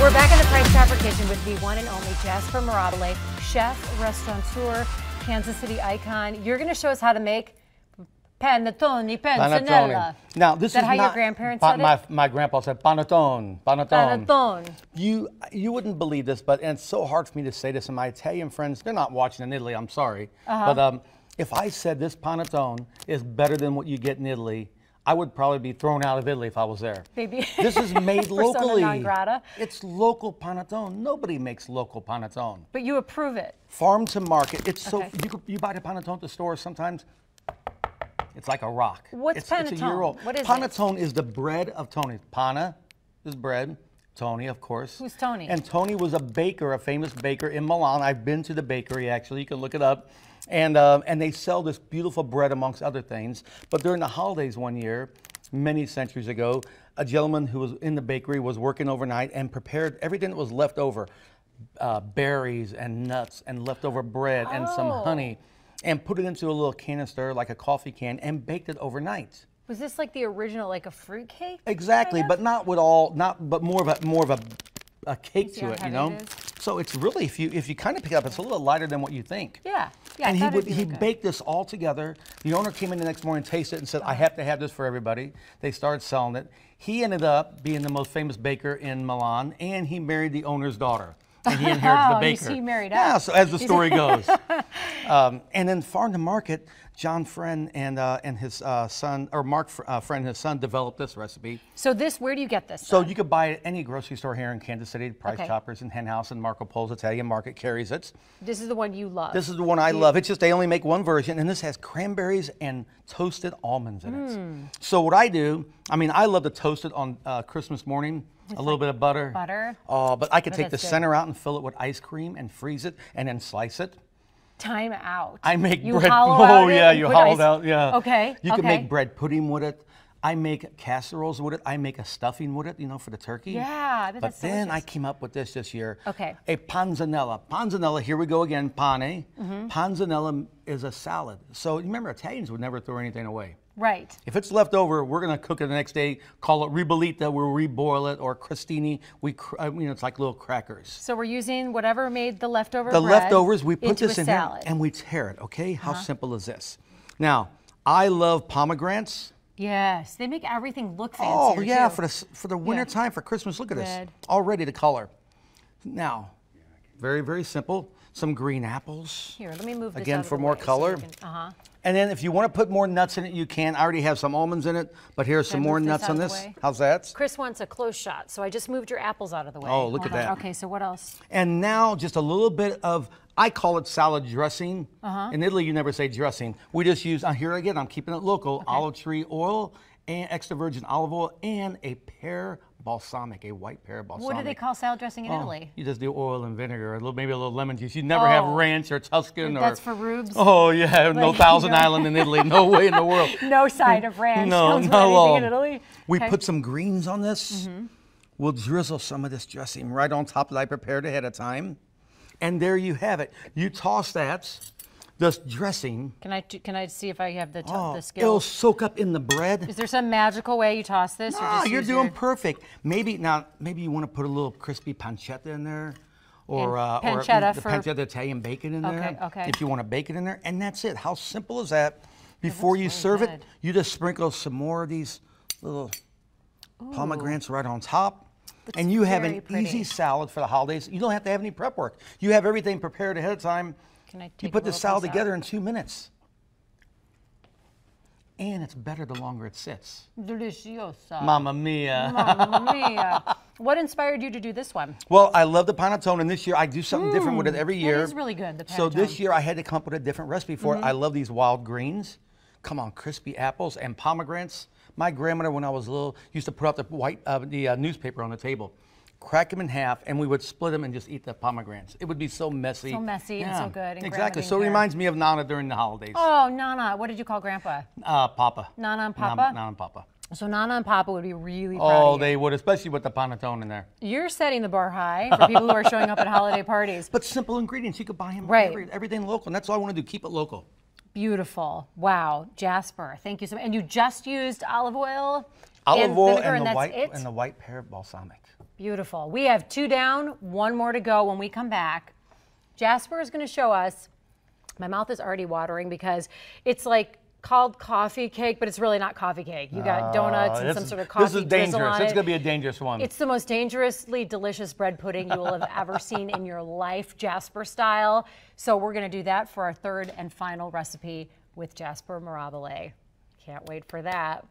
We're back in the Price Chopper kitchen with the one and only Jasper Mirabile, chef, restaurateur, Kansas City icon. You're going to show us how to make panettone, panzanella. Now, this is how not your grandparents said it? My grandpa said panettone, panettone. Panettone. You wouldn't believe this, but and it's so hard for me to say this, and my Italian friends, they're not watching in Italy, I'm sorry. But if I said this panettone is better than what you get in Italy, I would probably be thrown out of Italy if I was there. Maybe. This is made locally. Non grata. It's local panettone. Nobody makes local panettone. But you approve it. Farm to market. It's Okay. so you buy the panettone at the store sometimes. It's like a rock. What's panettone? It's a year old. What is panettone is the bread of Tony. Pana is bread. Tony, of course. Who's Tony? And Tony was a baker, a famous baker in Milan. I've been to the bakery, actually. You can look it up. And they sell this beautiful bread amongst other things. But during the holidays one year, many centuries ago, a gentleman who was in the bakery was working overnight and prepared everything that was left over, berries and nuts and leftover bread and some honey, and put it into a little canister like a coffee can and baked it overnight. Was this like the original, like a fruit cake? Exactly, kind of? but not with all, but more of a cake to it, you know. It is? So it's really, if you kind of pick it up, it's a little lighter than what you think. Yeah, yeah. And he baked this all together. The owner came in the next morning, tasted it, and said, "I have to have this for everybody." They started selling it. He ended up being the most famous baker in Milan, and he married the owner's daughter. And he inherited the baker. He married up. Yeah, so as the story goes. And then farm to market, John Friend and his son, or Mark Friend and his son, developed this recipe. So this, where do you get this? So you could buy it at any grocery store here in Kansas City. Price Okay. Choppers and Hen House and Marco Polo's Italian Market carries it. This is the one you love. This is the one I love. It's just they only make one version, and this has cranberries and toasted almonds in it. So what I do, I mean, I love to toast it on Christmas morning. A little bit of butter. Butter. Oh, but I could take the that's good. center out and fill it with ice cream and freeze it and then slice it. Time out. I make you bread. Hollow Oh out it yeah, and you put hollowed ice- out. Yeah. Okay. You can okay. make bread pudding with it. I make casseroles with it. I make a stuffing with it, you know, for the turkey. Yeah, I bet But that's then I delicious. came up with this year. Okay. A panzanella. Panzanella, here we go again, pane. Panzanella is a salad. So you remember, Italians would never throw anything away. Right. If it's left over, we're going to cook it the next day, call it ribollita, we'll reboil it, or crostini, you know, it's like little crackers. So we're using whatever made the leftover The bread leftovers, we put into this a in salad. here and we tear it, okay? How simple is this? Now, I love pomegranates. Yes, they make everything look fancier. Oh yeah, too. for the winter time, for Christmas, look at Red. this. Already the color. Now, very, very simple. Some green apples. Here, let me move this Again, out of for the more way so color. we can- And then if you want to put more nuts in it, you can. I already have some almonds in it, but here's some I more move this nuts out on of the this. way? How's that? Chris wants a close shot, so I just moved your apples out of the way. Oh, look Hold at on. that. Okay, so what else? And now just a little bit of, I call it salad dressing. In Italy, you never say dressing. We just use, here again, I'm keeping it local, olive tree oil and extra virgin olive oil and a pear balsamic, a white pear balsamic. What do they call salad dressing in Italy? You just do oil and vinegar, maybe a little lemon juice. You never have ranch or Tuscan or. That's for rubes? Oh yeah, no Thousand Island in Italy, no way in the world. No side of ranch. No, comes with no. anything in Italy. We Okay. put some greens on this. We'll drizzle some of this dressing right on top that I prepared ahead of time, and there you have it. You toss that, this dressing. Can I see if I have the It'll skills? soak up in the bread. Is there some magical way you toss this? or Ah, just you're use doing your- perfect. Maybe you want to put a little crispy pancetta in there, or pancetta the for- pancetta Italian bacon in there. Okay. If you want to bake it in there, and that's it. How simple is that? Before you really serve it, good. you just sprinkle some more of these little pomegranates right on top. And you have very an pretty. easy salad for the holidays. You don't have to have any prep work. You have everything prepared ahead of time. Can I You take put a the little salad piece out? together in 2 minutes. And it's better the longer it sits. Deliciosa. Mamma mia. Mamma mia. What inspired you to do this one? Well, I love the panettone, and this year I do something different with it every year. That is really good, the So this panettone. year I had to come up with a different recipe for it. I love these wild greens. Come on, crispy apples and pomegranates. My grandmother, when I was little, used to put out the newspaper on the table, crack them in half, and we would split them and just eat the pomegranates. It would be so messy. So messy and so good, and Grandma exactly. didn't So it care. reminds me of Nana during the holidays. Oh, Nana. What did you call Grandpa? Papa. Nana and Papa? Nana and Papa. So Nana and Papa would be really proud Oh, of you. they would, especially with the panettone in there. You're setting the bar high for people who are showing up at holiday parties. But simple ingredients, you could buy them. Right. Everything local, and that's all I want to do, keep it local. Beautiful. Wow. Jasper, thank you so much. And you just used olive oil? Olive oil vinegar, and that's it? the white pear balsamic. Beautiful. We have 2 down, 1 more to go. When we come back, Jasper is going to show us, my mouth is already watering because it's like called coffee cake, but it's really not coffee cake. You got donuts and some sort of coffee drizzle on it. This is dangerous. It's going to be a dangerous one. It's the most dangerously delicious bread pudding you will have ever seen in your life, Jasper style. So we're going to do that for our 3rd and final recipe with Jasper Mirabile. Can't wait for that.